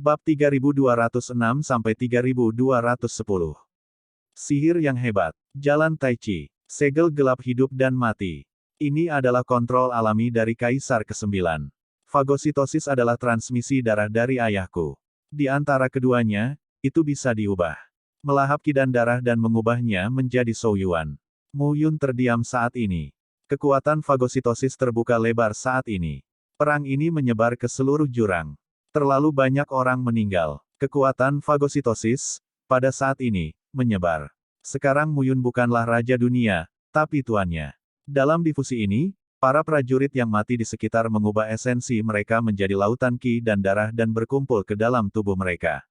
Bab 3206-3210. Sihir yang hebat. Jalan Tai Chi. Segel gelap hidup dan mati. Ini adalah kontrol alami dari Kaisar ke-9. Fagositosis adalah transmisi darah dari ayahku. Di antara keduanya, itu bisa diubah. Melahap kidan darah dan mengubahnya menjadi Souyuan. Mu Yun terdiam saat ini. Kekuatan fagositosis terbuka lebar saat ini. Perang ini menyebar ke seluruh jurang. Terlalu banyak orang meninggal. Kekuatan fagositosis, pada saat ini, menyebar. Sekarang Mu Yun bukanlah raja dunia, tapi tuannya. Dalam difusi ini, para prajurit yang mati di sekitar mengubah esensi mereka menjadi lautan qi dan darah dan berkumpul ke dalam tubuh mereka.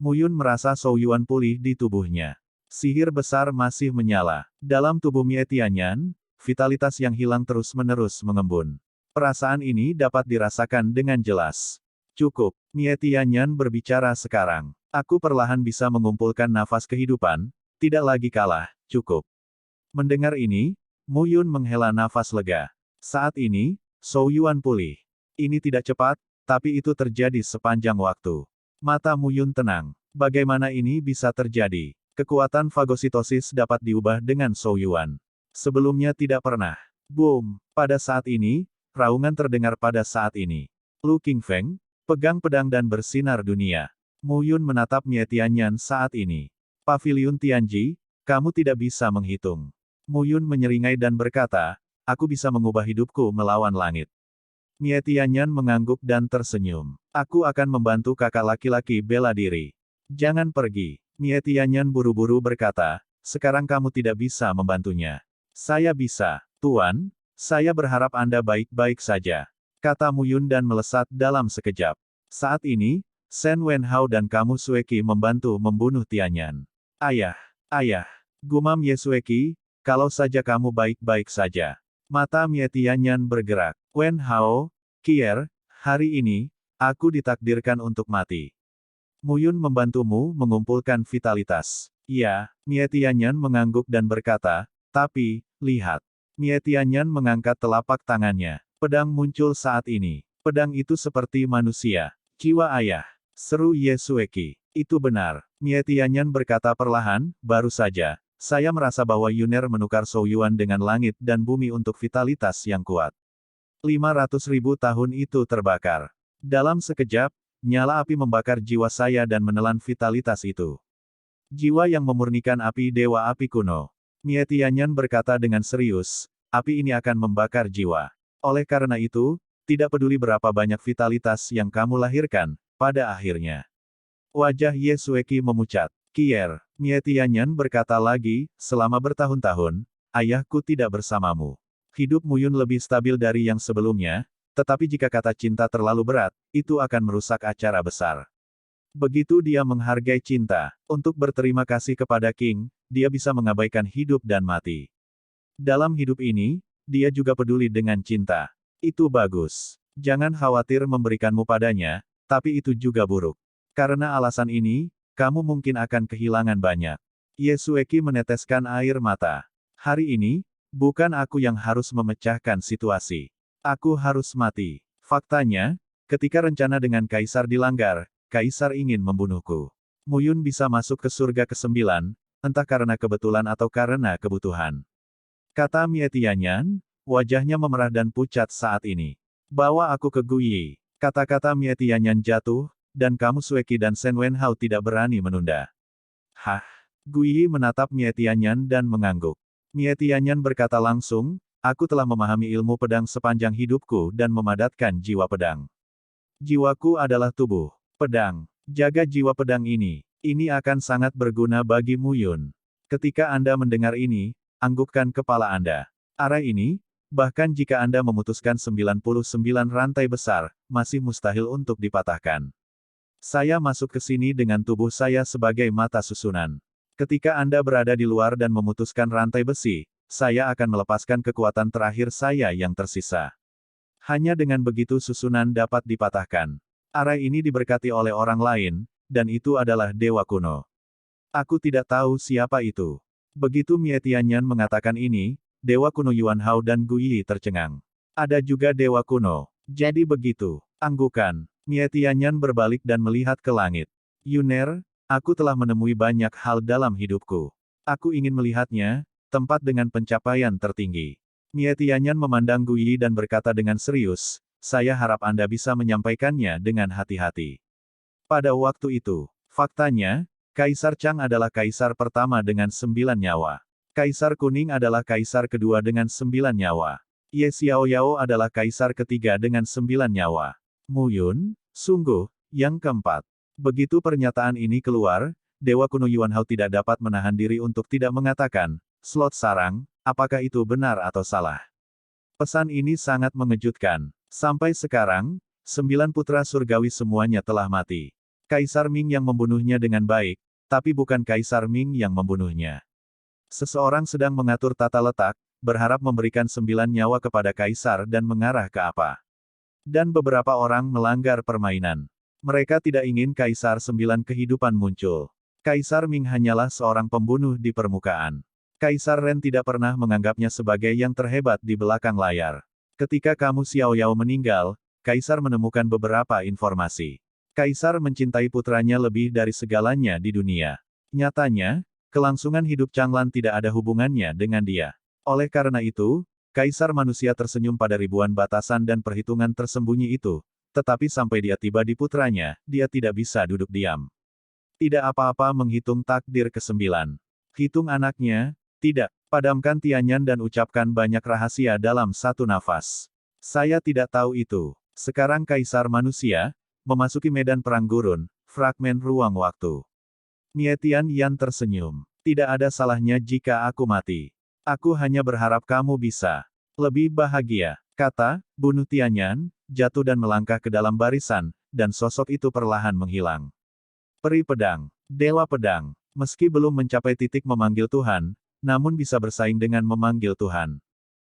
Mu Yun merasa Souyuan pulih di tubuhnya. Sihir besar masih menyala. Dalam tubuh Mie Tianyan, vitalitas yang hilang terus-menerus mengembun. Perasaan ini dapat dirasakan dengan jelas. Cukup, Mie Tianyan berbicara sekarang. Aku perlahan bisa mengumpulkan nafas kehidupan, tidak lagi kalah, cukup. Mendengar ini, Mu Yun menghela nafas lega. Saat ini, Souyuan pulih. Ini tidak cepat, tapi itu terjadi sepanjang waktu. Mata Mu Yun tenang. Bagaimana ini bisa terjadi? Kekuatan fagositosis dapat diubah dengan Souyuan. Sebelumnya tidak pernah. Boom! Pada saat ini, raungan terdengar pada saat ini. Lu Qingfeng, pegang pedang dan bersinar dunia. Mu Yun menatap Mie Tianyan saat ini. Paviliun Tianji, kamu tidak bisa menghitung. Mu Yun menyeringai dan berkata, aku bisa mengubah hidupku melawan langit. Mie Tianyan mengangguk dan tersenyum. Aku akan membantu kakak laki-laki bela diri. Jangan pergi. Mie Tianyan buru-buru berkata, sekarang kamu tidak bisa membantunya. Saya bisa, Tuan, saya berharap Anda baik-baik saja. Kata Mu Yun dan melesat dalam sekejap. Saat ini, Shen Wenhao dan kamu Sueki membantu membunuh Tianyan. Ayah, ayah, gumam Ye Sueki, kalau saja kamu baik-baik saja. Mata Mie Tianyan bergerak. Wenhao, Kier, hari ini, aku ditakdirkan untuk mati. Mu Yun membantumu mengumpulkan vitalitas. Ya, Mie Tianyan mengangguk dan berkata, tapi, lihat. Mie Tianyan mengangkat telapak tangannya. Pedang muncul saat ini. Pedang itu seperti manusia. Jiwa ayah. Seru Ye Sueki. Itu benar. Mie Tianyan berkata perlahan, baru saja. Saya merasa bahwa Yuner menukar Souyuan dengan langit dan bumi untuk vitalitas yang kuat. 500.000 tahun itu terbakar. Dalam sekejap, nyala api membakar jiwa saya dan menelan vitalitas itu. Jiwa yang memurnikan api Dewa Api kuno. Mie Tianyan berkata dengan serius, api ini akan membakar jiwa. Oleh karena itu, tidak peduli berapa banyak vitalitas yang kamu lahirkan, pada akhirnya. Wajah Ye Sueki memucat. Kier, Mie Tianyan berkata lagi, selama bertahun-tahun, ayahku tidak bersamamu. Hidup Mu Yun lebih stabil dari yang sebelumnya, tetapi jika kata cinta terlalu berat, itu akan merusak acara besar. Begitu dia menghargai cinta, untuk berterima kasih kepada King, dia bisa mengabaikan hidup dan mati. Dalam hidup ini, dia juga peduli dengan cinta. Itu bagus. Jangan khawatir memberikanmu padanya, tapi itu juga buruk. Karena alasan ini, kamu mungkin akan kehilangan banyak. Ye Sueki meneteskan air mata. Hari ini, bukan aku yang harus memecahkan situasi. Aku harus mati. Faktanya, ketika rencana dengan Kaisar dilanggar, Kaisar ingin membunuhku. Mu Yun bisa masuk ke surga ke-9, entah karena kebetulan atau karena kebutuhan. Kata Mie Tianyan, wajahnya memerah dan pucat saat ini. Bawa aku ke Guyi. Kata-kata Mie Tianyan jatuh, dan kamu Sueki dan Shen Wenhao tidak berani menunda. Hah? Guyi menatap Mie Tianyan dan mengangguk. Mie Tianyan berkata langsung, aku telah memahami ilmu pedang sepanjang hidupku dan memadatkan jiwa pedang. Jiwaku adalah tubuh pedang. Jaga jiwa pedang ini. Ini akan sangat berguna bagi Mu Yun. Ketika Anda mendengar ini, anggukkan kepala Anda. Arah ini, bahkan jika Anda memutuskan 99 rantai besar, masih mustahil untuk dipatahkan. Saya masuk ke sini dengan tubuh saya sebagai mata susunan. Ketika Anda berada di luar dan memutuskan rantai besi, saya akan melepaskan kekuatan terakhir saya yang tersisa. Hanya dengan begitu susunan dapat dipatahkan. Arah ini diberkati oleh orang lain, dan itu adalah Dewa Kuno. Aku tidak tahu siapa itu. Begitu Mie Tianyan mengatakan ini, Dewa Kuno Yuan Hao dan Guyi tercengang. Ada juga Dewa Kuno. Jadi begitu. Anggukan. Mie Tianyan berbalik dan melihat ke langit. Yuner, aku telah menemui banyak hal dalam hidupku. Aku ingin melihatnya, tempat dengan pencapaian tertinggi. Mie Tianyan memandang Gu Yi dan berkata dengan serius, saya harap Anda bisa menyampaikannya dengan hati-hati. Pada waktu itu, faktanya, Kaisar Chang adalah kaisar pertama dengan 9 nyawa. Kaisar Kuning adalah kaisar kedua dengan 9 nyawa. Ye Xiaoyao adalah kaisar ketiga dengan 9 nyawa. Mu Yun, sungguh, yang keempat. Begitu pernyataan ini keluar, Dewa Kuno Yuan Hao tidak dapat menahan diri untuk tidak mengatakan, slot sarang, apakah itu benar atau salah? Pesan ini sangat mengejutkan. Sampai sekarang, 9 putra surgawi semuanya telah mati. Kaisar Ming yang membunuhnya dengan baik, tapi bukan Kaisar Ming yang membunuhnya. Seseorang sedang mengatur tata letak, berharap memberikan 9 nyawa kepada Kaisar dan mengarah ke apa. Dan beberapa orang melanggar permainan. Mereka tidak ingin Kaisar 9 kehidupan muncul. Kaisar Ming hanyalah seorang pembunuh di permukaan. Kaisar Ren tidak pernah menganggapnya sebagai yang terhebat di belakang layar. Ketika kamu Xiao Yao meninggal, Kaisar menemukan beberapa informasi. Kaisar mencintai putranya lebih dari segalanya di dunia. Nyatanya, kelangsungan hidup Changlan tidak ada hubungannya dengan dia. Oleh karena itu, Kaisar manusia tersenyum pada ribuan batasan dan perhitungan tersembunyi itu, tetapi sampai dia tiba di putranya, dia tidak bisa duduk diam. Tidak apa-apa menghitung takdir ke-9. Hitung anaknya, tidak. Padamkan Tianyan dan ucapkan banyak rahasia dalam satu nafas. Saya tidak tahu itu. Sekarang Kaisar manusia, memasuki medan perang gurun, fragmen ruang waktu. Mie Tianyan tersenyum. Tidak ada salahnya jika aku mati. Aku hanya berharap kamu bisa lebih bahagia. Kata, bunuh Tianyan, jatuh dan melangkah ke dalam barisan, dan sosok itu perlahan menghilang. Peri Pedang, Dewa Pedang, meski belum mencapai titik memanggil Tuhan, namun bisa bersaing dengan memanggil Tuhan.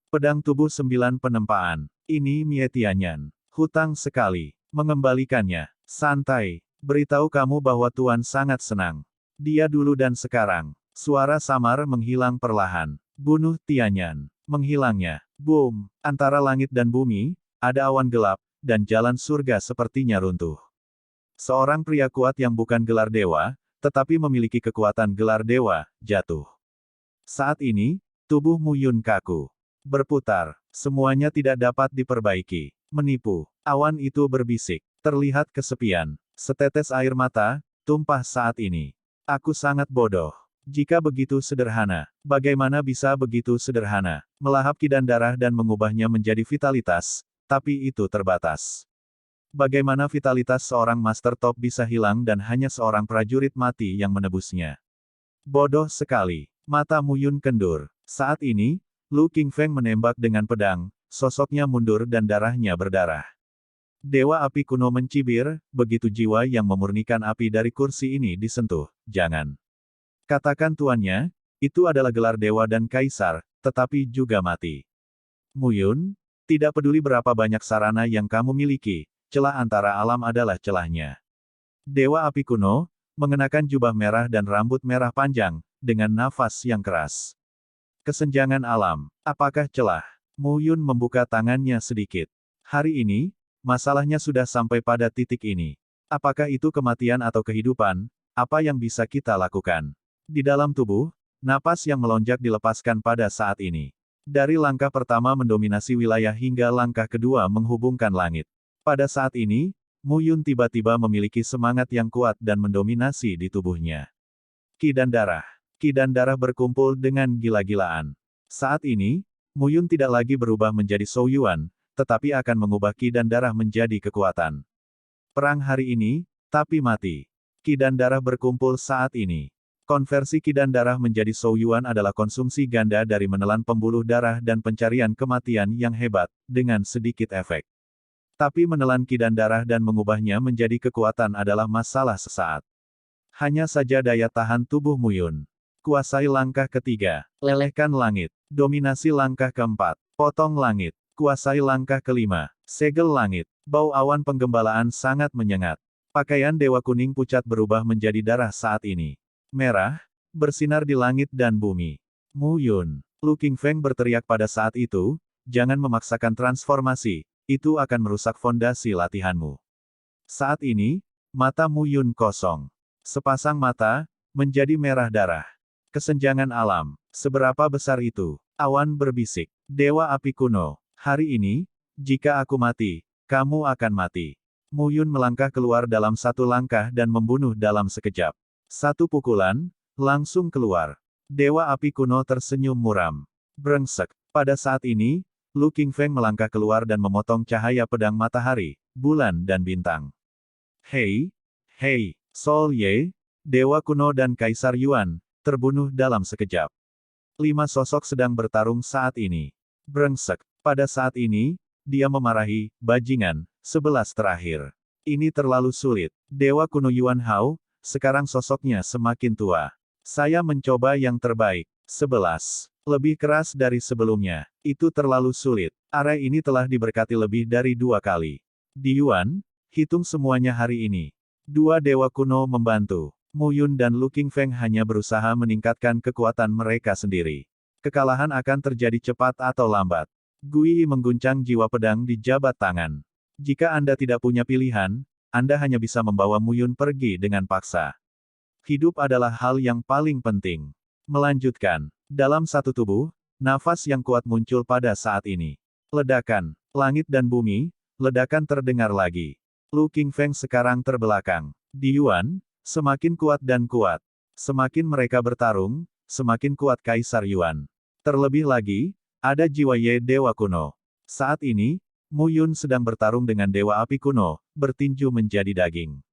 Pedang tubuh 9 penempaan. Ini Mie Tianyan. Hutang sekali. Mengembalikannya. Santai. Beritahu kamu bahwa Tuan sangat senang. Dia dulu dan sekarang. Suara samar menghilang perlahan. Bunuh Tianyan. Menghilangnya. Boom. Antara langit dan bumi, ada awan gelap, dan jalan surga sepertinya runtuh. Seorang pria kuat yang bukan gelar dewa, tetapi memiliki kekuatan gelar dewa, jatuh. Saat ini, tubuh Mu Yun kaku. Berputar. Semuanya tidak dapat diperbaiki. Menipu. Awan itu berbisik. Terlihat kesepian. Setetes air mata, tumpah saat ini. Aku sangat bodoh. Jika begitu sederhana, bagaimana bisa begitu sederhana? Melahap kidan darah dan mengubahnya menjadi vitalitas, tapi itu terbatas. Bagaimana vitalitas seorang master top bisa hilang dan hanya seorang prajurit mati yang menebusnya? Bodoh sekali. Mata Mu Yun kendur. Saat ini, Lu Qingfeng menembak dengan pedang, sosoknya mundur dan darahnya berdarah. Dewa api kuno mencibir, begitu jiwa yang memurnikan api dari kursi ini disentuh, jangan. Katakan tuannya, itu adalah gelar dewa dan kaisar, tetapi juga mati. Mu Yun, tidak peduli berapa banyak sarana yang kamu miliki, celah antara alam adalah celahnya. Dewa api kuno, mengenakan jubah merah dan rambut merah panjang, dengan nafas yang keras. Kesenjangan alam, apakah celah? Mu Yun membuka tangannya sedikit. Hari ini, masalahnya sudah sampai pada titik ini. Apakah itu kematian atau kehidupan? Apa yang bisa kita lakukan? Di dalam tubuh, napas yang melonjak dilepaskan pada saat ini. Dari langkah pertama mendominasi wilayah hingga langkah kedua menghubungkan langit. Pada saat ini, Mu Yun tiba-tiba memiliki semangat yang kuat dan mendominasi di tubuhnya. Ki dan darah. Ki dan darah berkumpul dengan gila-gilaan. Saat ini, Mu Yun tidak lagi berubah menjadi Shou Yuan, tetapi akan mengubah ki dan darah menjadi kekuatan. Perang hari ini, tapi mati. Ki dan darah berkumpul saat ini. Konversi ki dan darah menjadi Shou Yuan adalah konsumsi ganda dari menelan pembuluh darah dan pencarian kematian yang hebat, dengan sedikit efek. Tapi menelan ki dan darah dan mengubahnya menjadi kekuatan adalah masalah sesaat. Hanya saja daya tahan tubuh Mu Yun. Kuasai langkah ketiga. Lelehkan langit. Dominasi langkah keempat. Potong langit. Kuasai langkah kelima. Segel langit. Bau awan penggembalaan sangat menyengat. Pakaian Dewa Kuning pucat berubah menjadi darah saat ini. Merah, bersinar di langit dan bumi. Mu Yun. Lu Qingfeng berteriak pada saat itu, jangan memaksakan transformasi, itu akan merusak fondasi latihanmu. Saat ini, mata Mu Yun kosong. Sepasang mata, menjadi merah darah. Kesenjangan alam. Seberapa besar itu? Awan berbisik. Dewa api kuno. Hari ini, jika aku mati, kamu akan mati. Mu Yun melangkah keluar dalam satu langkah dan membunuh dalam sekejap. Satu pukulan, langsung keluar. Dewa api kuno tersenyum muram. Brengsek. Pada saat ini, Lu Qingfeng melangkah keluar dan memotong cahaya pedang matahari, bulan dan bintang. Hei, hei, Sol Ye, Dewa kuno dan Kaisar Yuan, terbunuh dalam sekejap. 5 sosok sedang bertarung saat ini. Brengsek. Pada saat ini, dia memarahi, bajingan, 11 terakhir. Ini terlalu sulit. Dewa kuno Yuan Hao, sekarang sosoknya semakin tua. Saya mencoba yang terbaik. 11. Lebih keras dari sebelumnya. Itu terlalu sulit. Area ini telah diberkati lebih dari 2 kali. Di Yuan, hitung semuanya hari ini. 2 dewa kuno membantu. Mu Yun dan Lu Qingfeng hanya berusaha meningkatkan kekuatan mereka sendiri. Kekalahan akan terjadi cepat atau lambat. Gui mengguncang jiwa pedang di jabat tangan. Jika Anda tidak punya pilihan, Anda hanya bisa membawa Mu Yun pergi dengan paksa. Hidup adalah hal yang paling penting. Melanjutkan. Dalam satu tubuh, nafas yang kuat muncul pada saat ini. Ledakan. Langit dan bumi, ledakan terdengar lagi. Lu Qingfeng sekarang terbelakang. Di Yuan, semakin kuat dan kuat. Semakin mereka bertarung, semakin kuat Kaisar Yuan. Terlebih lagi, ada jiwa Ye Dewa kuno. Saat ini, Mu Yun sedang bertarung dengan Dewa Api kuno, bertinju menjadi daging.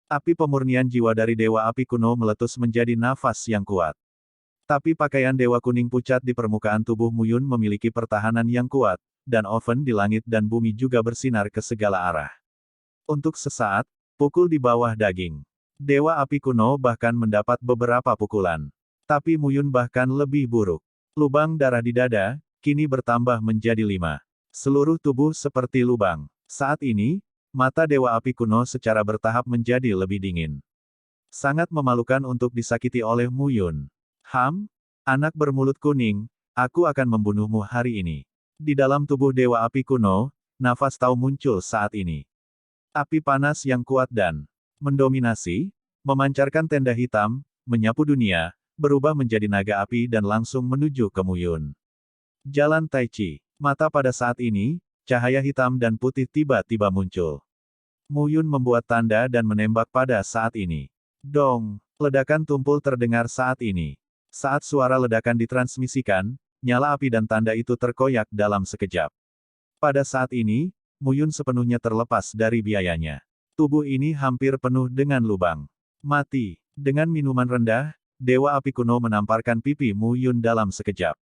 Api pemurnian jiwa dari Dewa Api kuno meletus menjadi nafas yang kuat. Tapi pakaian Dewa Kuning pucat di permukaan tubuh Mu Yun memiliki pertahanan yang kuat, dan oven di langit dan bumi juga bersinar ke segala arah. Untuk sesaat, pukul di bawah daging. Dewa Api kuno bahkan mendapat beberapa pukulan. Tapi Mu Yun bahkan lebih buruk. Lubang darah di dada, kini bertambah menjadi 5. Seluruh tubuh seperti lubang. Saat ini, mata Dewa Api kuno secara bertahap menjadi lebih dingin. Sangat memalukan untuk disakiti oleh Mu Yun. Anak bermulut kuning, aku akan membunuhmu hari ini. Di dalam tubuh Dewa Api kuno, nafas Tao muncul saat ini. Api panas yang kuat dan mendominasi, memancarkan tenda hitam, menyapu dunia, berubah menjadi naga api dan langsung menuju ke Mu Yun. Jalan Tai Chi. Mata pada saat ini, cahaya hitam dan putih tiba-tiba muncul. Mu Yun membuat tanda dan menembak pada saat ini. Dong! Ledakan tumpul terdengar saat ini. Saat suara ledakan ditransmisikan, nyala api dan tanda itu terkoyak dalam sekejap. Pada saat ini, Mu Yun sepenuhnya terlepas dari biayanya. Tubuh ini hampir penuh dengan lubang. Mati. Dengan minuman rendah, Dewa Api kuno menamparkan pipi Mu Yun dalam sekejap.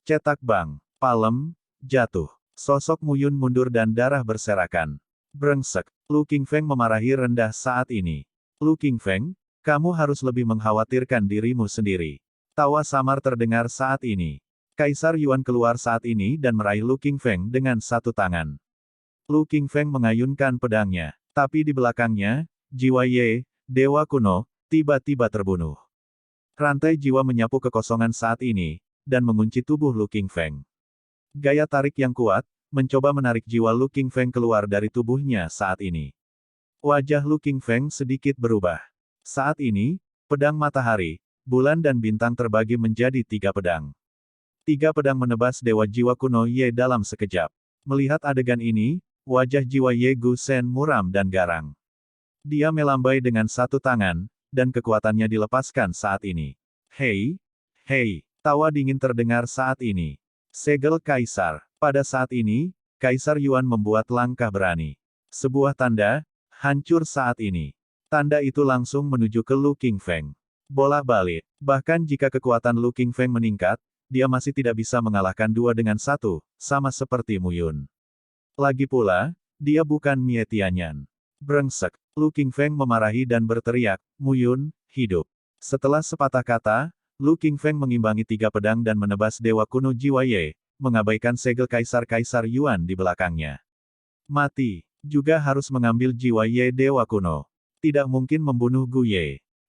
Cetak bang. Palem. Jatuh. Sosok Mu Yun mundur dan darah berserakan. Brengsek. Lu Qingfeng memarahi rendah saat ini. Lu Qingfeng, kamu harus lebih mengkhawatirkan dirimu sendiri. Tawa samar terdengar saat ini. Kaisar Yuan keluar saat ini dan meraih Lu Qingfeng dengan satu tangan. Lu Qingfeng mengayunkan pedangnya. Tapi di belakangnya, jiwa Ye, Dewa kuno, tiba-tiba terbunuh. Rantai jiwa menyapu kekosongan saat ini, dan mengunci tubuh Lu Qingfeng. Gaya tarik yang kuat, mencoba menarik jiwa Lu Qingfeng keluar dari tubuhnya saat ini. Wajah Lu Qingfeng sedikit berubah. Saat ini, pedang matahari, bulan dan bintang terbagi menjadi 3 pedang. 3 pedang menebas Dewa Jiwa kuno Ye dalam sekejap. Melihat adegan ini, wajah jiwa Ye Gu Shen muram dan garang. Dia melambai dengan satu tangan, dan kekuatannya dilepaskan saat ini. Hei! Hei! Tawa dingin terdengar saat ini. Segel Kaisar. Pada saat ini, Kaisar Yuan membuat langkah berani. Sebuah tanda, hancur saat ini. Tanda itu langsung menuju ke Lu Qingfeng. Bolak-balik. Bahkan jika kekuatan Lu Qingfeng meningkat, dia masih tidak bisa mengalahkan 2 dengan 1, sama seperti Mu Yun. Lagi pula, dia bukan Mie Tianyan. Brengsek. Lu Qingfeng memarahi dan berteriak, Mu Yun, hidup. Setelah sepatah kata, Lu Qingfeng mengimbangi 3 pedang dan menebas Dewa kuno jiwa Ye, mengabaikan segel Kaisar-Kaisar Yuan di belakangnya. Mati. Juga harus mengambil jiwa Ye Dewa kuno. Tidak mungkin membunuh Gu Ye.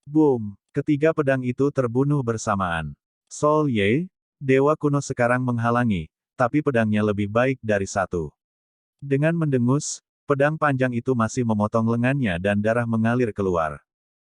Boom. Ketiga pedang itu terbunuh bersamaan. Sol Ye, Dewa kuno sekarang menghalangi, tapi pedangnya lebih baik dari 1. Dengan mendengus, Pedang panjang itu masih memotong lengannya dan darah mengalir keluar.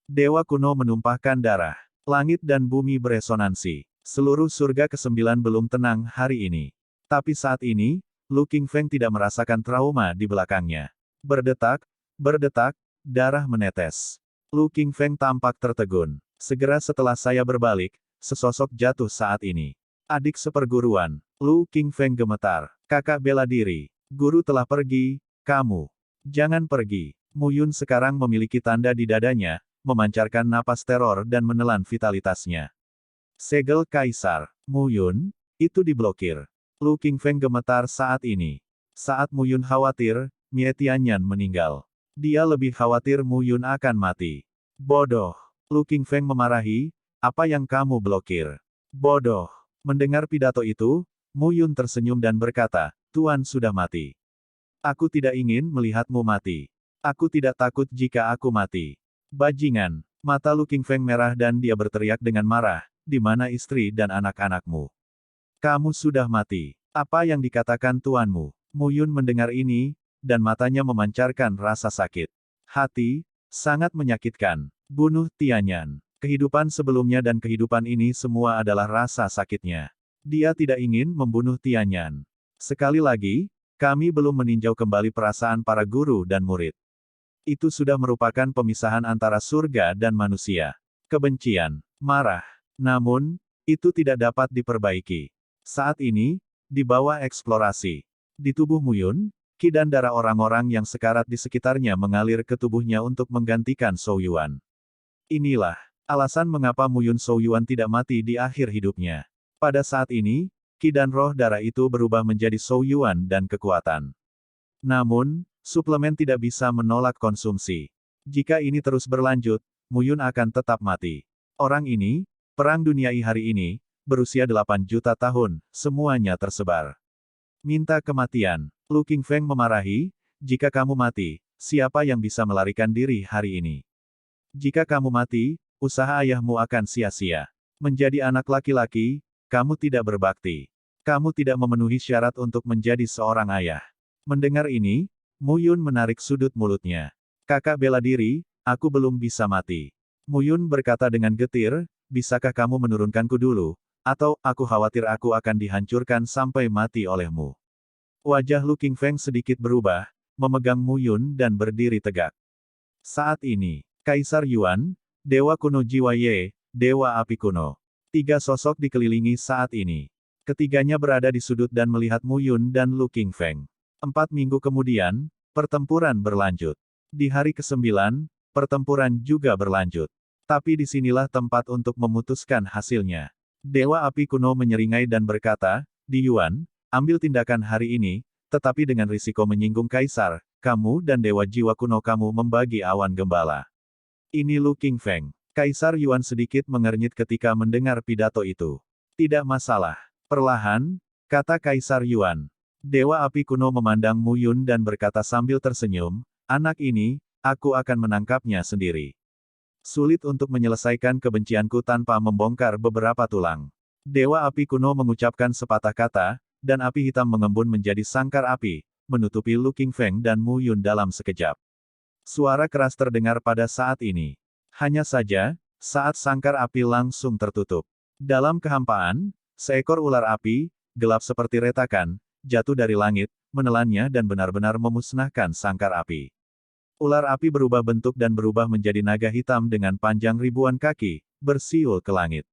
Dewa kuno menumpahkan darah. Langit dan bumi beresonansi. Seluruh surga ke-9 belum tenang hari ini. Tapi saat ini, Lu Qingfeng tidak merasakan trauma di belakangnya. Berdetak, berdetak, darah menetes. Lu Qingfeng tampak tertegun. Segera setelah saya berbalik, sesosok jatuh saat ini. Adik seperguruan, Lu Qingfeng gemetar. Kakak bela diri. Guru telah pergi, kamu. Jangan pergi. Mu Yun sekarang memiliki tanda di dadanya, memancarkan napas teror dan menelan vitalitasnya. Segel Kaisar. Mu Yun, itu diblokir. Lu Qingfeng gemetar saat ini. Saat Mu Yun khawatir, Mie Tianyan meninggal. Dia lebih khawatir Mu Yun akan mati. Bodoh. Lu Qingfeng memarahi, apa yang kamu blokir? Bodoh. Mendengar pidato itu, Mu Yun tersenyum dan berkata, Tuan sudah mati. Aku tidak ingin melihatmu mati. Aku tidak takut jika aku mati. Bajingan. Mata Lu Qingfeng merah dan dia berteriak dengan marah, di mana istri dan anak-anakmu? Kamu sudah mati. Apa yang dikatakan tuanmu? Mu Yun mendengar ini, dan matanya memancarkan rasa sakit. Hati, sangat menyakitkan. Bunuh Tianyan. Kehidupan sebelumnya dan kehidupan ini semua adalah rasa sakitnya. Dia tidak ingin membunuh Tianyan. Sekali lagi, kami belum meninjau kembali perasaan para guru dan murid. Itu sudah merupakan pemisahan antara surga dan manusia. Kebencian, marah. Namun, itu tidak dapat diperbaiki. Saat ini, di bawah eksplorasi. Di tubuh Mu Yun, ki dan darah orang-orang yang sekarat di sekitarnya mengalir ke tubuhnya untuk menggantikan Zhou Yuan. Inilah alasan mengapa Mu Yun Zhou Yuan tidak mati di akhir hidupnya. Pada saat ini, ki dan roh darah itu berubah menjadi Zhou Yuan dan kekuatan. Namun, suplemen tidak bisa menolak konsumsi. Jika ini terus berlanjut, Mu Yun akan tetap mati. Orang ini, Perang Dunia I hari ini, berusia 8 juta tahun, semuanya tersebar. Minta kematian. Lu Qingfeng memarahi, jika kamu mati, siapa yang bisa melarikan diri hari ini? Jika kamu mati, usaha ayahmu akan sia-sia. Menjadi anak laki-laki, kamu tidak berbakti. Kamu tidak memenuhi syarat untuk menjadi seorang ayah. Mendengar ini, Mu Yun menarik sudut mulutnya. Kakak bela diri, aku belum bisa mati. Mu Yun berkata dengan getir, bisakah kamu menurunkanku dulu, atau aku khawatir aku akan dihancurkan sampai mati olehmu. Wajah Lu Qingfeng sedikit berubah, memegang Mu Yun dan berdiri tegak. Saat ini, Kaisar Yuan, Dewa Kuno Jiwa Ye, Dewa Api Kuno. 3 sosok dikelilingi saat ini. Ketiganya berada di sudut dan melihat Mu Yun dan Lu Qingfeng. 4 minggu kemudian, pertempuran berlanjut. Di hari ke-9, pertempuran juga berlanjut. Tapi disinilah tempat untuk memutuskan hasilnya. Dewa Api Kuno menyeringai dan berkata, Di Yuan, ambil tindakan hari ini, tetapi dengan risiko menyinggung Kaisar, kamu dan Dewa Jiwa Kuno kamu membagi awan gembala. Ini Lu Qingfeng. Kaisar Yuan sedikit mengernyit ketika mendengar pidato itu. Tidak masalah. Perlahan, kata Kaisar Yuan. Dewa Api Kuno memandang Mu Yun dan berkata sambil tersenyum, anak ini, aku akan menangkapnya sendiri. Sulit untuk menyelesaikan kebencianku tanpa membongkar beberapa tulang. Dewa Api Kuno mengucapkan sepatah kata, dan api hitam mengembun menjadi sangkar api, menutupi Lu Qingfeng dan Mu Yun dalam sekejap. Suara keras terdengar pada saat ini. Hanya saja, saat sangkar api langsung tertutup. Dalam kehampaan, seekor ular api, gelap seperti retakan, jatuh dari langit, menelannya dan benar-benar memusnahkan sangkar api. Ular api berubah bentuk dan berubah menjadi naga hitam dengan panjang ribuan kaki, bersiul ke langit.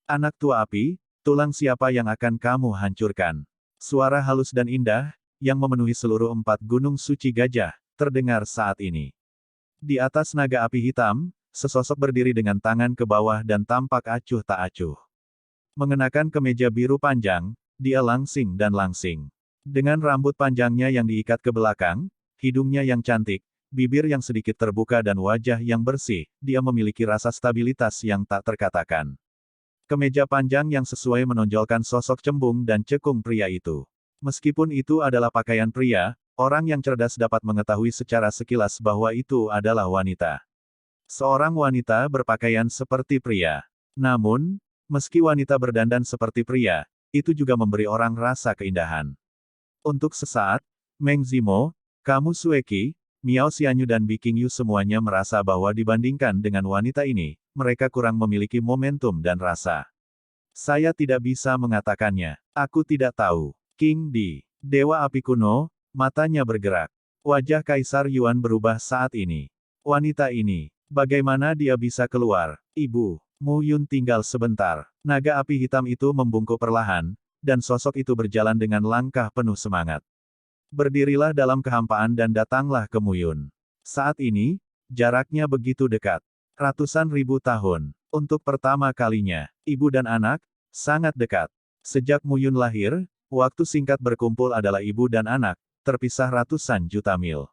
Anak tua api, tulang siapa yang akan kamu hancurkan? Suara halus dan indah, yang memenuhi seluruh 4 gunung suci gajah, terdengar saat ini. Di atas naga api hitam, sesosok berdiri dengan tangan ke bawah dan tampak acuh tak acuh. Mengenakan kemeja biru panjang, dia langsing dan langsing. Dengan rambut panjangnya yang diikat ke belakang, hidungnya yang cantik, bibir yang sedikit terbuka dan wajah yang bersih, dia memiliki rasa stabilitas yang tak terkatakan. Kemeja panjang yang sesuai menonjolkan sosok cembung dan cekung pria itu. Meskipun itu adalah pakaian pria, orang yang cerdas dapat mengetahui secara sekilas bahwa itu adalah wanita. Seorang wanita berpakaian seperti pria. Namun, meski wanita berdandan seperti pria, itu juga memberi orang rasa keindahan. Untuk sesaat, Meng Zimo, Kamu Sueki, Miao Xianyu dan Bi Qingyu semuanya merasa bahwa dibandingkan dengan wanita ini, mereka kurang memiliki momentum dan rasa. Saya tidak bisa mengatakannya. Aku tidak tahu. King Di, Dewa Api Kuno, matanya bergerak. Wajah Kaisar Yuan berubah saat ini. Wanita ini, bagaimana dia bisa keluar? Ibu, Mu Yun tinggal sebentar. Naga api hitam itu membungkuk perlahan, dan sosok itu berjalan dengan langkah penuh semangat. Berdirilah dalam kehampaan dan datanglah ke Mu Yun. Saat ini, jaraknya begitu dekat. Ratusan ribu tahun. Untuk pertama kalinya, ibu dan anak, sangat dekat. Sejak Mu Yun lahir, waktu singkat berkumpul adalah ibu dan anak, terpisah ratusan juta mil.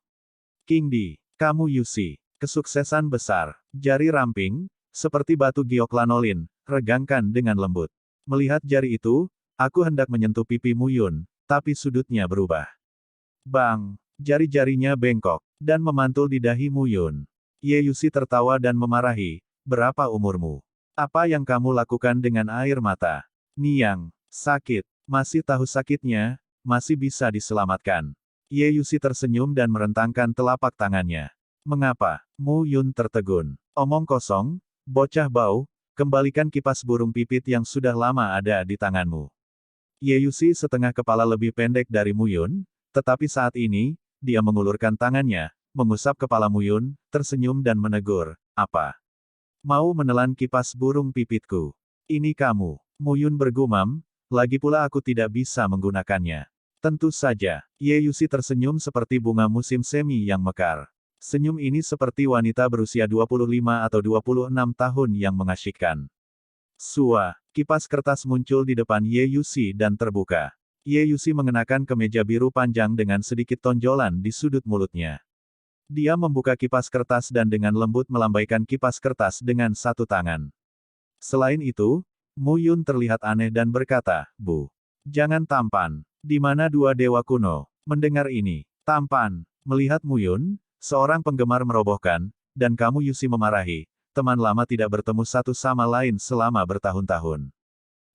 King Di, kamu Yusi, kesuksesan besar. Jari ramping, seperti batu giok lanolin, regangkan dengan lembut. Melihat jari itu, aku hendak menyentuh pipi Mu Yun, tapi sudutnya berubah. Bang! Jari-jarinya bengkok, dan memantul di dahi Mu Yun. Ye Yusi tertawa dan memarahi, berapa umurmu? Apa yang kamu lakukan dengan air mata? Niang, sakit, masih tahu sakitnya, masih bisa diselamatkan. Ye Yusi tersenyum dan merentangkan telapak tangannya. Mengapa? Mu Yun tertegun. Omong kosong, bocah bau, kembalikan kipas burung pipit yang sudah lama ada di tanganmu. Ye Yusi setengah kepala lebih pendek dari Mu Yun, tetapi saat ini, dia mengulurkan tangannya, mengusap kepala Mu Yun, tersenyum dan menegur, apa? Mau menelan kipas burung pipitku? Ini kamu. Mu Yun bergumam, lagi pula aku tidak bisa menggunakannya. Tentu saja, Ye Yusi tersenyum seperti bunga musim semi yang mekar. Senyum ini seperti wanita berusia 25 atau 26 tahun yang mengasyikkan. Sua, kipas kertas muncul di depan Ye Yusi dan terbuka. Ye Yusi mengenakan kemeja biru panjang dengan sedikit tonjolan di sudut mulutnya. Dia membuka kipas kertas dan dengan lembut melambaikan kipas kertas dengan satu tangan. Selain itu, Mu Yun terlihat aneh dan berkata, Bu, jangan tampan. Di mana dua dewa kuno? Mendengar ini, tampan. Melihat Mu Yun, seorang penggemar merobohkan, dan kamu Yusi memarahi, teman lama tidak bertemu satu sama lain selama bertahun-tahun.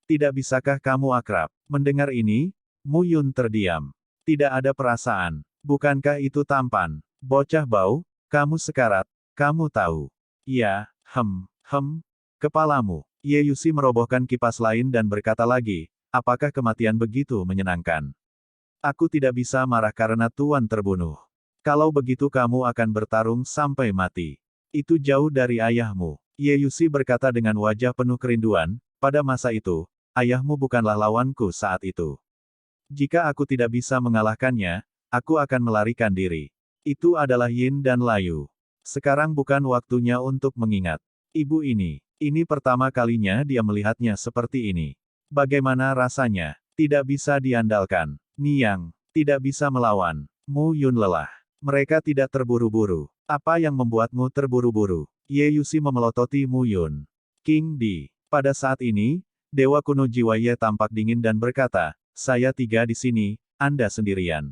Tidak bisakah kamu akrab? Mendengar ini, Mu Yun terdiam. Tidak ada perasaan. Bukankah itu tampan? Bocah bau, kamu sekarat, kamu tahu. Ya, kepalamu. Ye Yusi merobohkan kipas lain dan berkata lagi, apakah kematian begitu menyenangkan? Aku tidak bisa marah karena Tuan terbunuh. Kalau begitu kamu akan bertarung sampai mati. Itu jauh dari ayahmu. Ye Yusi berkata dengan wajah penuh kerinduan, pada masa itu, ayahmu bukanlah lawanku saat itu. Jika aku tidak bisa mengalahkannya, aku akan melarikan diri. Itu adalah Yin dan Layu. Sekarang bukan waktunya untuk mengingat. Ibu ini pertama kalinya dia melihatnya seperti ini. Bagaimana rasanya? Tidak bisa diandalkan. Niang, tidak bisa melawan. Mu Yun lelah. Mereka tidak terburu-buru. Apa yang membuatmu terburu-buru? Ye Yusi memelototi Mu Yun. King Di. Pada saat ini, Dewa Kuno Jiwa Ye tampak dingin dan berkata, saya tiga di sini, Anda sendirian.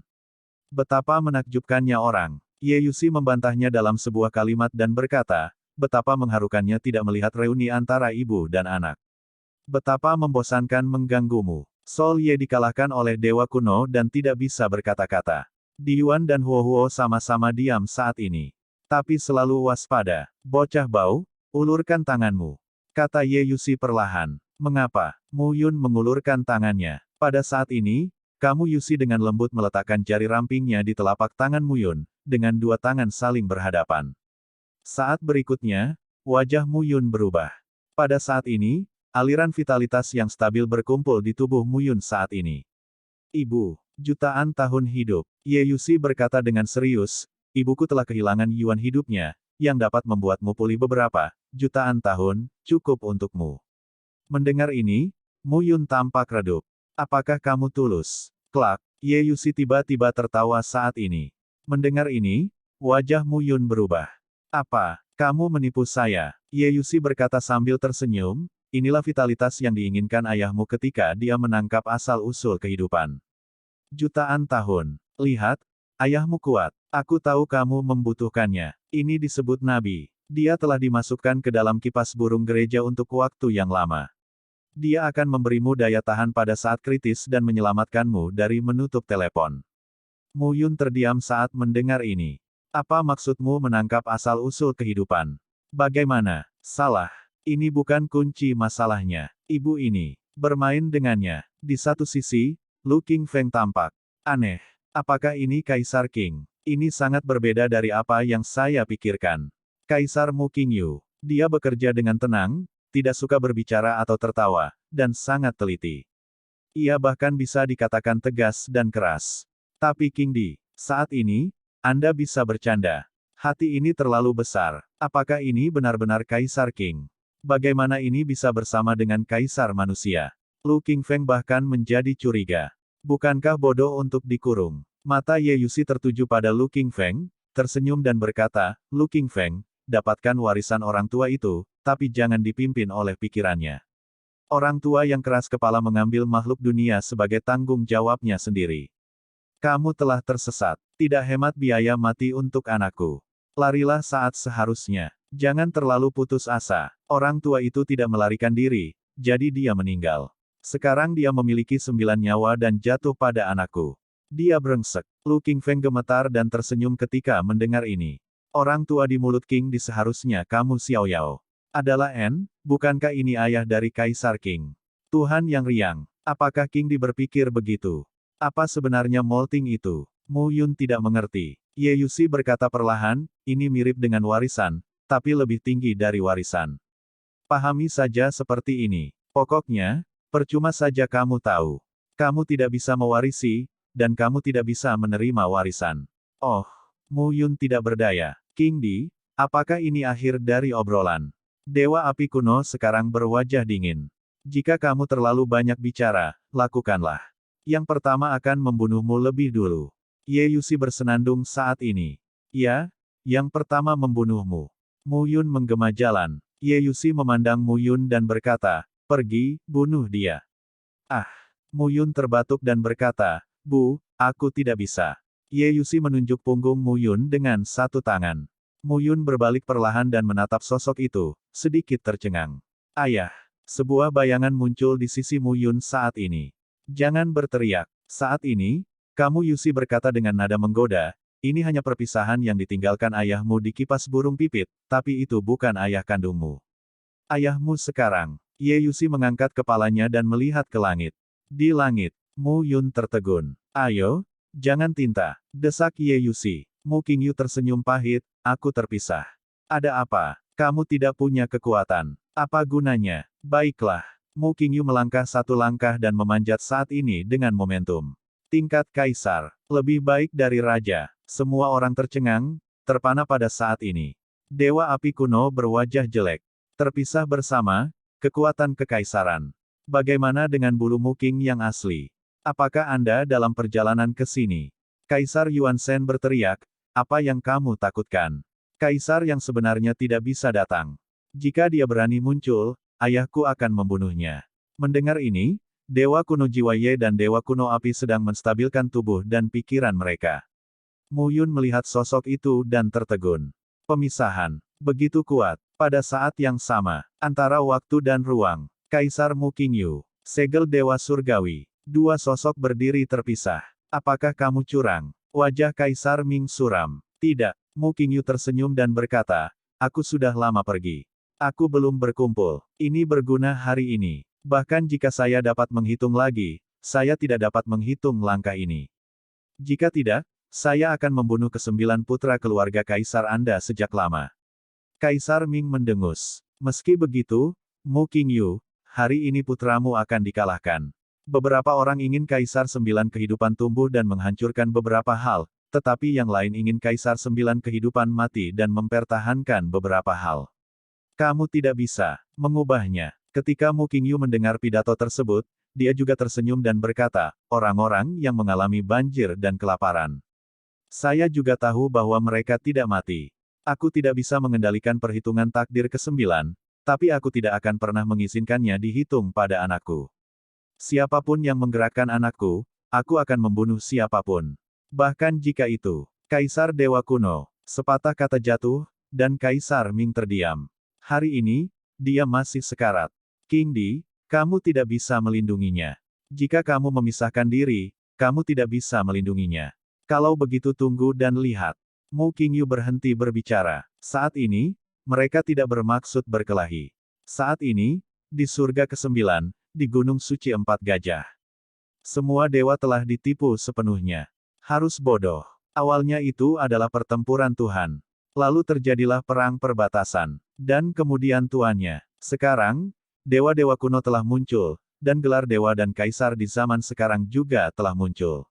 Betapa menakjubkannya orang. Ye Yusi membantahnya dalam sebuah kalimat dan berkata, betapa mengharukannya tidak melihat reuni antara ibu dan anak. Betapa membosankan mengganggumu. Sol Ye dikalahkan oleh Dewa Kuno dan tidak bisa berkata-kata. Di Yuan dan Huo Huo sama-sama diam saat ini. Tapi selalu waspada. Bocah bau, ulurkan tanganmu. Kata Ye Yusi perlahan. Mengapa? Mu Yun mengulurkan tangannya. Pada saat ini, kamu Yusi dengan lembut meletakkan jari rampingnya di telapak tangan Mu Yun, dengan dua tangan saling berhadapan. Saat berikutnya, wajah Mu Yun berubah. Pada saat ini, aliran vitalitas yang stabil berkumpul di tubuh Mu Yun saat ini. Ibu, jutaan tahun hidup. Ye Yusi berkata dengan serius, ibuku telah kehilangan Yuan hidupnya, yang dapat membuatmu pulih beberapa jutaan tahun, cukup untukmu. Mendengar ini, Mu Yun tampak redup. Apakah kamu tulus? Klak, Ye Yusi tiba-tiba tertawa saat ini. Mendengar ini, wajah Mu Yun berubah. Apa, kamu menipu saya? Ye Yusi berkata sambil tersenyum, inilah vitalitas yang diinginkan ayahmu ketika dia menangkap asal-usul kehidupan. Jutaan tahun. Lihat, ayahmu kuat. Aku tahu kamu membutuhkannya. Ini disebut nabi. Dia telah dimasukkan ke dalam kipas burung gereja untuk waktu yang lama. Dia akan memberimu daya tahan pada saat kritis dan menyelamatkanmu dari menutup telepon. Mu Yun terdiam saat mendengar ini. Apa maksudmu menangkap asal-usul kehidupan? Bagaimana? Salah. Ini bukan kunci masalahnya. Ibu ini. Bermain dengannya. Di satu sisi, Lu Qingfeng tampak aneh. Apakah ini Kaisar Qing? Ini sangat berbeda dari apa yang saya pikirkan. Kaisar Mu Qingyu. Dia bekerja dengan tenang, tidak suka berbicara atau tertawa, dan sangat teliti. Ia bahkan bisa dikatakan tegas dan keras. Tapi King Di, saat ini, Anda bisa bercanda. Hati ini terlalu besar. Apakah ini benar-benar Kaisar Qing? Bagaimana ini bisa bersama dengan Kaisar manusia? Lu Qingfeng bahkan menjadi curiga. Bukankah bodoh untuk dikurung? Mata Ye Yusi tertuju pada Lu Qingfeng, tersenyum dan berkata, Lu Qingfeng, dapatkan warisan orang tua itu, tapi jangan dipimpin oleh pikirannya. Orang tua yang keras kepala mengambil makhluk dunia sebagai tanggung jawabnya sendiri. Kamu telah tersesat. Tidak hemat biaya mati untuk anakku. Larilah saat seharusnya. Jangan terlalu putus asa. Orang tua itu tidak melarikan diri, jadi dia meninggal. Sekarang dia memiliki 9 nyawa dan jatuh pada anakku. Dia brengsek. Lu Qingfeng gemetar dan tersenyum ketika mendengar ini. Orang tua di mulut King Di seharusnya kamu Xiao Yao. Adalah N, bukankah ini ayah dari Kaisar Qing? Tuhan yang riang. Apakah King Di berpikir begitu? Apa sebenarnya molting itu? Mu Yun tidak mengerti. Ye Yusi berkata perlahan, ini mirip dengan warisan, tapi lebih tinggi dari warisan. Pahami saja seperti ini. Pokoknya, percuma saja kamu tahu. Kamu tidak bisa mewarisi, dan kamu tidak bisa menerima warisan. Oh, Mu Yun tidak berdaya. King Di, apakah ini akhir dari obrolan? Dewa Api Kuno sekarang berwajah dingin. Jika kamu terlalu banyak bicara, lakukanlah. Yang pertama akan membunuhmu lebih dulu. Ye Yusi bersenandung saat ini. Ya, yang pertama membunuhmu. Mu Yun menggema jalan. Ye Yusi memandang Mu Yun dan berkata, pergi, bunuh dia. Ah, Mu Yun terbatuk dan berkata, Bu, aku tidak bisa. Ye Yusi menunjuk punggung Mu Yun dengan satu tangan. Mu Yun berbalik perlahan dan menatap sosok itu, sedikit tercengang. Ayah, sebuah bayangan muncul di sisi Mu Yun saat ini. Jangan berteriak. Saat ini, kamu Yusi berkata dengan nada menggoda, ini hanya perpisahan yang ditinggalkan ayahmu di kipas burung pipit, tapi itu bukan ayah kandungmu. Ayahmu sekarang. Ye Yusi mengangkat kepalanya dan melihat ke langit. Di langit, Mu Yun tertegun. Ayo, jangan tinta, desak Ye Yusi. Mu Qingyu tersenyum pahit, aku terpisah. Ada apa? Kamu tidak punya kekuatan. Apa gunanya? Baiklah. Mu Qingyu melangkah satu langkah dan memanjat saat ini dengan momentum. Tingkat Kaisar, lebih baik dari Raja. Semua orang tercengang, terpana pada saat ini. Dewa Api Kuno berwajah jelek. Terpisah bersama, kekuatan kekaisaran. Bagaimana dengan bulu Mu Qing yang asli? Apakah Anda dalam perjalanan ke sini? Kaisar Yuan Shen berteriak, apa yang kamu takutkan? Kaisar yang sebenarnya tidak bisa datang. Jika dia berani muncul, ayahku akan membunuhnya. Mendengar ini, Dewa Kuno Jiwa Ye dan Dewa Kuno Api sedang menstabilkan tubuh dan pikiran mereka. Mu Yun melihat sosok itu dan tertegun. Pemisahan. Begitu kuat. Pada saat yang sama, antara waktu dan ruang, Kaisar Mu Qingyu, segel Dewa Surgawi. Dua sosok berdiri terpisah. Apakah kamu curang? Wajah Kaisar Ming suram. Tidak. Mu Qingyu tersenyum dan berkata, aku sudah lama pergi. Aku belum berkumpul. Ini berguna hari ini. Bahkan jika saya dapat menghitung lagi, saya tidak dapat menghitung langkah ini. Jika tidak, saya akan membunuh ke-9 putra keluarga Kaisar Anda sejak lama. Kaisar Ming mendengus. Meski begitu, Mu Qingyu, hari ini putramu akan dikalahkan. Beberapa orang ingin Kaisar 9 kehidupan tumbuh dan menghancurkan beberapa hal, tetapi yang lain ingin Kaisar 9 kehidupan mati dan mempertahankan beberapa hal. Kamu tidak bisa mengubahnya. Ketika Mu Qingyu mendengar pidato tersebut, dia juga tersenyum dan berkata, orang-orang yang mengalami banjir dan kelaparan. Saya juga tahu bahwa mereka tidak mati. Aku tidak bisa mengendalikan perhitungan takdir ke-9, tapi aku tidak akan pernah mengizinkannya dihitung pada anakku. Siapapun yang menggerakkan anakku, aku akan membunuh siapapun. Bahkan jika itu, Kaisar Dewa Kuno, sepatah kata jatuh, dan Kaisar Ming terdiam. Hari ini, dia masih sekarat. King Di, kamu tidak bisa melindunginya. Jika kamu memisahkan diri, kamu tidak bisa melindunginya. Kalau begitu tunggu dan lihat. Mu Qingyu berhenti berbicara. Saat ini, mereka tidak bermaksud berkelahi. Saat ini, di surga ke-9, di Gunung Suci Empat Gajah. Semua dewa telah ditipu sepenuhnya. Harus bodoh. Awalnya itu adalah pertempuran Tuhan. Lalu terjadilah perang perbatasan. Dan kemudian tuannya. Sekarang, dewa-dewa kuno telah muncul, dan gelar dewa dan kaisar di zaman sekarang juga telah muncul.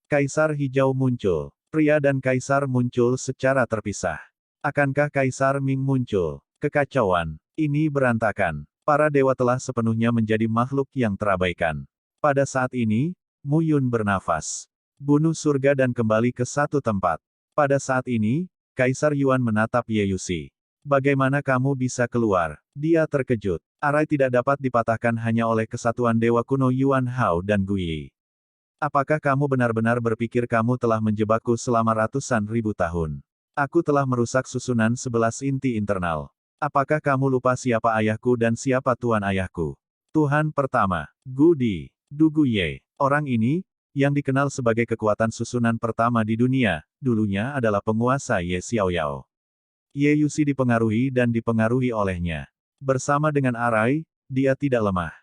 Kaisar hijau muncul. Pria dan kaisar muncul secara terpisah. Akankah Kaisar Ming muncul? Kekacauan. Ini berantakan. Para dewa telah sepenuhnya menjadi makhluk yang terabaikan. Pada saat ini, Mu Yun bernafas. Bunuh surga dan kembali ke satu tempat. Pada saat ini, Kaisar Yuan menatap Ye Yuxi. Bagaimana kamu bisa keluar? Dia terkejut. Arai tidak dapat dipatahkan hanya oleh kesatuan dewa kuno Yuan Hao dan Guyi. Apakah kamu benar-benar berpikir kamu telah menjebakku selama ratusan ribu tahun? Aku telah merusak susunan 11 inti internal. Apakah kamu lupa siapa ayahku dan siapa tuan ayahku? Tuhan pertama, Gu Di, Du Guye. Orang ini, yang dikenal sebagai kekuatan susunan pertama di dunia, dulunya adalah penguasa Ye Xiaoyao. Ye Yuxi dipengaruhi dan dipengaruhi olehnya. Bersama dengan Arai, dia tidak lemah.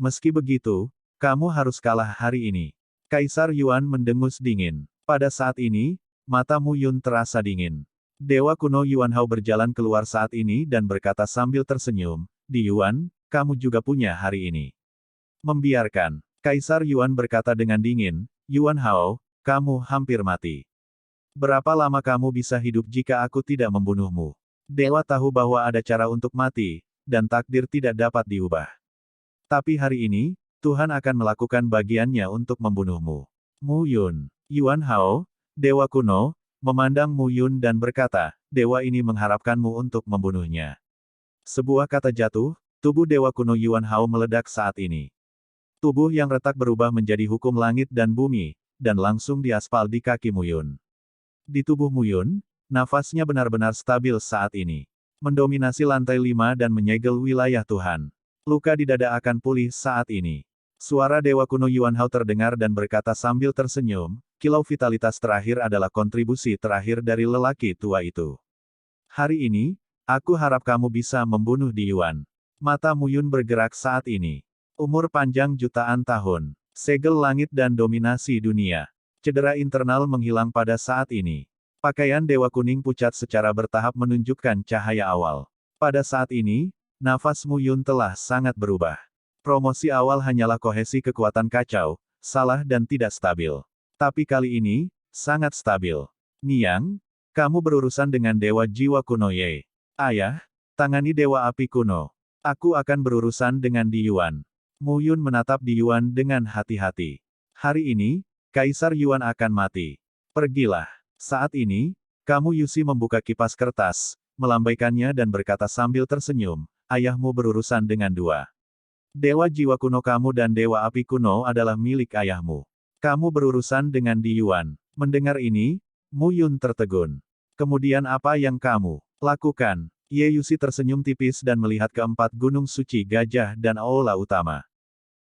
Meski begitu, kamu harus kalah hari ini. Kaisar Yuan mendengus dingin. Pada saat ini, mata Mu Yun terasa dingin. Dewa kuno Yuan Hao berjalan keluar saat ini dan berkata sambil tersenyum, "Di Yuan, kamu juga punya hari ini." Membiarkan. Kaisar Yuan berkata dengan dingin, "Yuan Hao, kamu hampir mati. Berapa lama kamu bisa hidup jika aku tidak membunuhmu?" Dewa tahu bahwa ada cara untuk mati, dan takdir tidak dapat diubah. Tapi hari ini, Tuhan akan melakukan bagiannya untuk membunuhmu. Mu Yun, Yuan Hao, Dewa kuno, memandang Mu Yun dan berkata, dewa ini mengharapkanmu untuk membunuhnya. Sebuah kata jatuh, tubuh dewa kuno Yuan Hao meledak saat ini. Tubuh yang retak berubah menjadi hukum langit dan bumi, dan langsung diaspal di kaki Mu Yun. Di tubuh Mu Yun, nafasnya benar-benar stabil saat ini. Mendominasi lantai 5 dan menyegel wilayah Tuhan. Luka di dada akan pulih saat ini. Suara dewa kuno Yuan Hao terdengar dan berkata sambil tersenyum, kilau vitalitas terakhir adalah kontribusi terakhir dari lelaki tua itu. Hari ini, aku harap kamu bisa membunuh Di Yuan. Mata Mu Yun bergerak saat ini. Umur panjang jutaan tahun. Segel langit dan dominasi dunia. Cedera internal menghilang pada saat ini. Pakaian dewa kuning pucat secara bertahap menunjukkan cahaya awal. Pada saat ini, nafas Mu Yun telah sangat berubah. Promosi awal hanyalah kohesi kekuatan kacau, salah dan tidak stabil. Tapi kali ini, sangat stabil. Niang, kamu berurusan dengan dewa jiwa kuno Ye. Ayah, tangani dewa api kuno. Aku akan berurusan dengan Di Yuan. Mu Yun menatap Di Yuan dengan hati-hati. Hari ini, Kaisar Yuan akan mati. Pergilah. Saat ini, kamu Yuxi membuka kipas kertas, melambaikannya dan berkata sambil tersenyum, ayahmu berurusan dengan dua. Dewa jiwa kuno kamu dan dewa api kuno adalah milik ayahmu. Kamu berurusan dengan Di Yuan. Mendengar ini, Mu Yun tertegun. Kemudian apa yang kamu lakukan? Ye Yuxi tersenyum tipis dan melihat keempat gunung suci gajah dan aula utama.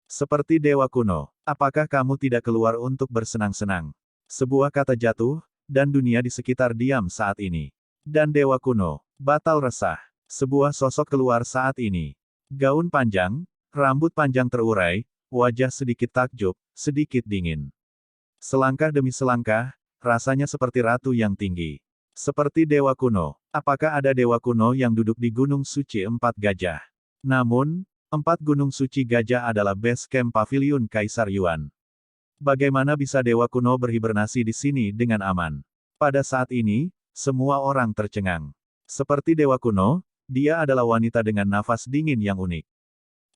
Seperti dewa kuno, apakah kamu tidak keluar untuk bersenang-senang? Sebuah kata jatuh, dan dunia di sekitar diam saat ini. Dan dewa kuno, batal resah. Sebuah sosok keluar saat ini. Gaun panjang, rambut panjang terurai, wajah sedikit takjub, sedikit dingin. Selangkah demi selangkah, rasanya seperti ratu yang tinggi. Seperti dewa kuno. Apakah ada dewa kuno yang duduk di Gunung Suci Empat Gajah? Namun, empat gunung suci gajah adalah base camp pavilion Kaisar Yuan. Bagaimana bisa dewa kuno berhibernasi di sini dengan aman? Pada saat ini, semua orang tercengang. Seperti dewa kuno, dia adalah wanita dengan nafas dingin yang unik.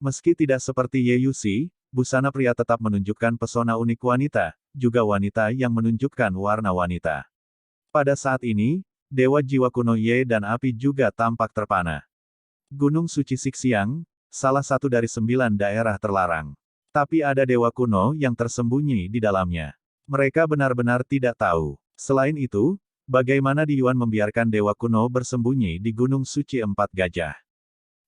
Meski tidak seperti Ye Yuxi, busana pria tetap menunjukkan pesona unik wanita, juga wanita yang menunjukkan warna wanita. Pada saat ini, dewa jiwa kuno Ye dan api juga tampak terpana. Gunung Suci Sixiang, salah satu dari 9 daerah terlarang. Tapi ada dewa kuno yang tersembunyi di dalamnya. Mereka benar-benar tidak tahu. Selain itu, bagaimana Di Yuan membiarkan dewa kuno bersembunyi di Gunung Suci Empat Gajah?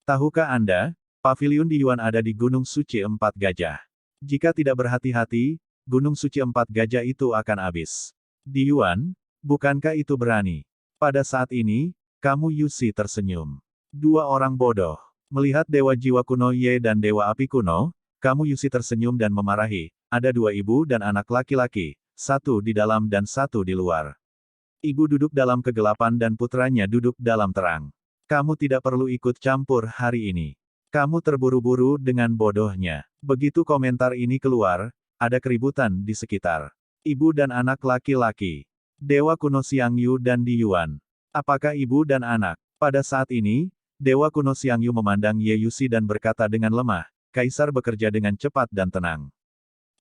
Tahukah Anda, pavilion Di Yuan ada di Gunung Suci Empat Gajah? Jika tidak berhati-hati, gunung suci 4 gajah itu akan habis. Di Yuan, bukankah itu berani? Pada saat ini, kamu Yusi tersenyum. Dua orang bodoh. Melihat Dewa Jiwa Kuno Ye dan Dewa Api Kuno, kamu Yusi tersenyum dan memarahi. Ada dua ibu dan anak laki-laki, satu di dalam dan satu di luar. Ibu duduk dalam kegelapan dan putranya duduk dalam terang. Kamu tidak perlu ikut campur hari ini. Kamu terburu-buru dengan bodohnya. Begitu komentar ini keluar, ada keributan di sekitar. Ibu dan anak laki-laki. Dewa Kuno Xiang Yu dan Di Yuan. Apakah ibu dan anak? Pada saat ini, Dewa Kuno Xiang Yu memandang Ye Yusi dan berkata dengan lemah, Kaisar bekerja dengan cepat dan tenang.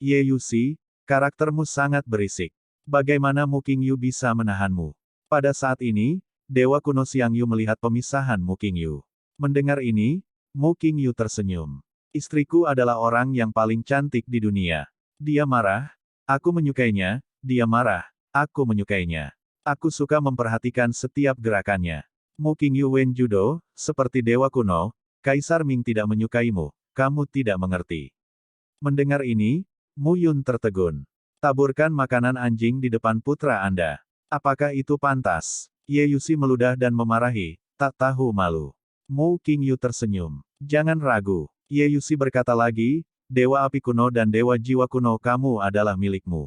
Ye Yusi, karaktermu sangat berisik. Bagaimana Mu Qingyu bisa menahanmu? Pada saat ini, Dewa Kuno Xiang Yu melihat pemisahan Mu Qingyu. Mendengar ini, Mu Qingyu tersenyum. Istriku adalah orang yang paling cantik di dunia. Dia marah, aku menyukainya, dia marah, aku menyukainya. Aku suka memperhatikan setiap gerakannya. Mu Qingyu Wen Judo, seperti Dewa Kuno, Kaisar Ming tidak menyukaimu, kamu tidak mengerti. Mendengar ini, Mu Yun tertegun. Taburkan makanan anjing di depan putra Anda. Apakah itu pantas? Ye Yusi meludah dan memarahi, tak tahu malu. Mu Qingyu tersenyum. Jangan ragu. Ye Yusi berkata lagi, Dewa Api Kuno dan Dewa Jiwa Kuno kamu adalah milikmu.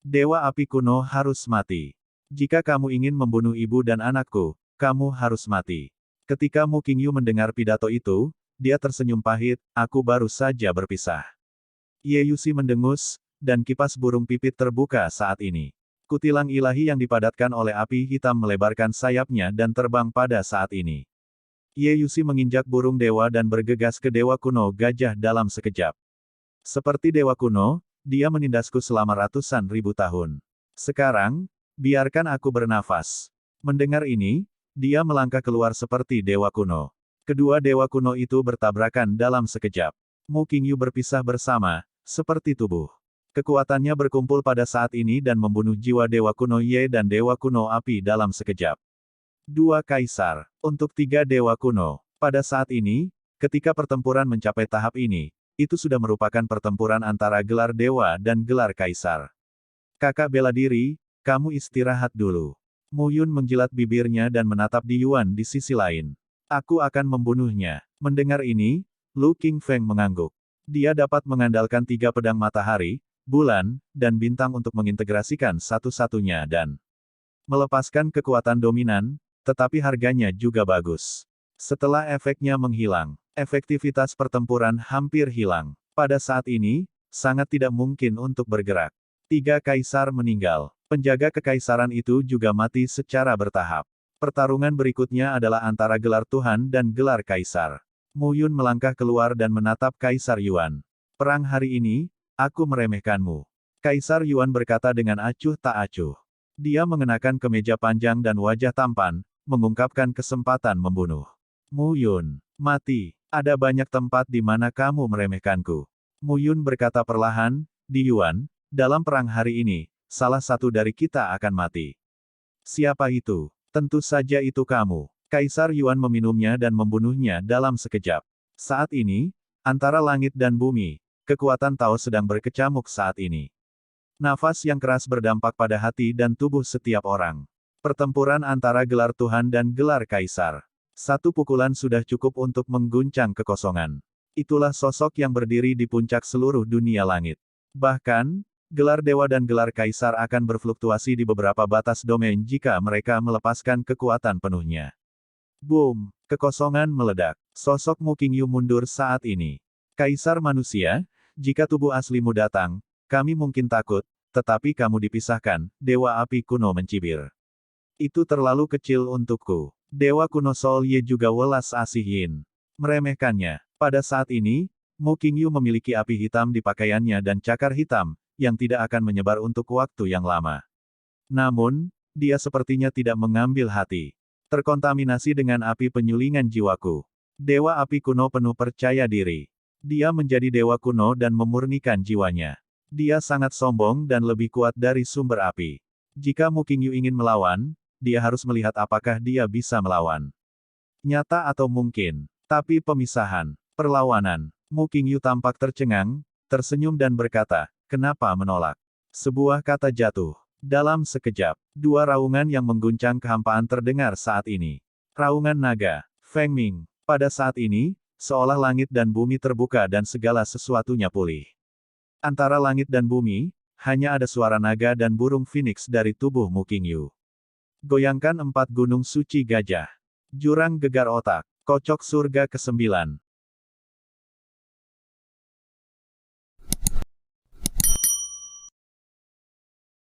Dewa Api Kuno harus mati. Jika kamu ingin membunuh ibu dan anakku, kamu harus mati. Ketika Mu Qingyu mendengar pidato itu, dia tersenyum pahit, aku baru saja berpisah. Ye Yusi mendengus, dan kipas burung pipit terbuka saat ini. Kutilang ilahi yang dipadatkan oleh api hitam melebarkan sayapnya dan terbang pada saat ini. Ye Yusi menginjak burung dewa dan bergegas ke Dewa Kuno Gajah dalam sekejap. Seperti Dewa Kuno, dia menindasku selama ratusan ribu tahun. Sekarang, biarkan aku bernafas. Mendengar ini, dia melangkah keluar seperti Dewa Kuno. Kedua Dewa Kuno itu bertabrakan dalam sekejap. Mu Qingyu berpisah bersama, seperti tubuh. Kekuatannya berkumpul pada saat ini dan membunuh jiwa Dewa Kuno Ye dan Dewa Kuno Api dalam sekejap. Dua kaisar, untuk tiga Dewa Kuno. Pada saat ini, ketika pertempuran mencapai tahap ini, itu sudah merupakan pertempuran antara gelar dewa dan gelar kaisar. Kakak bela diri, kamu istirahat dulu. Mu Yun menjilat bibirnya dan menatap Di Yuan di sisi lain. Aku akan membunuhnya. Mendengar ini, Lu Qingfeng mengangguk. Dia dapat mengandalkan 3 pedang matahari, bulan, dan bintang untuk mengintegrasikan satu-satunya dan melepaskan kekuatan dominan, tetapi harganya juga bagus. Setelah efeknya menghilang, efektivitas pertempuran hampir hilang. Pada saat ini, sangat tidak mungkin untuk bergerak. 3 kaisar meninggal. Penjaga kekaisaran itu juga mati secara bertahap. Pertarungan berikutnya adalah antara gelar Tuhan dan gelar kaisar. Mu Yun melangkah keluar dan menatap Kaisar Yuan. Perang hari ini, aku meremehkanmu. Kaisar Yuan berkata dengan acuh tak acuh. Dia mengenakan kemeja panjang dan wajah tampan, mengungkapkan kesempatan membunuh. Mu Yun, mati. Ada banyak tempat di mana kamu meremehkanku. Mu Yun berkata perlahan, Di Yuan, dalam perang hari ini, salah satu dari kita akan mati. Siapa itu? Tentu saja itu kamu. Kaisar Yuan meminumnya dan membunuhnya dalam sekejap. Saat ini, antara langit dan bumi, kekuatan Tao sedang berkecamuk saat ini. Nafas yang keras berdampak pada hati dan tubuh setiap orang. Pertempuran antara gelar Tuhan dan gelar Kaisar. Satu pukulan sudah cukup untuk mengguncang kekosongan. Itulah sosok yang berdiri di puncak seluruh dunia langit. Bahkan, gelar dewa dan gelar kaisar akan berfluktuasi di beberapa batas domain jika mereka melepaskan kekuatan penuhnya. Boom! Kekosongan meledak. Sosok Mu Qingyu mundur saat ini. Kaisar manusia, jika tubuh aslimu datang, kami mungkin takut, tetapi kamu dipisahkan, Dewa Api Kuno mencibir. Itu terlalu kecil untukku. Dewa Kuno Sol Ye juga welas asih Yin. Meremehkannya. Pada saat ini, Mu Qingyu memiliki api hitam di pakaiannya dan cakar hitam, yang tidak akan menyebar untuk waktu yang lama. Namun, dia sepertinya tidak mengambil hati. Terkontaminasi dengan api penyulingan jiwaku. Dewa Api Kuno penuh percaya diri. Dia menjadi dewa kuno dan memurnikan jiwanya. Dia sangat sombong dan lebih kuat dari sumber api. Jika Mu Qingyu ingin melawan, dia harus melihat apakah dia bisa melawan. Nyata atau mungkin. Tapi pemisahan. Perlawanan. Mu Qingyu tampak tercengang, tersenyum dan berkata, Kenapa menolak? Sebuah kata jatuh. Dalam sekejap, dua raungan yang mengguncang kehampaan terdengar saat ini. Raungan naga. Feng Ming. Pada saat ini, seolah langit dan bumi terbuka dan segala sesuatunya pulih. Antara langit dan bumi, hanya ada suara naga dan burung phoenix dari tubuh Mu Qingyu. Goyangkan 4 gunung suci gajah. Jurang gegar otak. Kocok surga ke-9.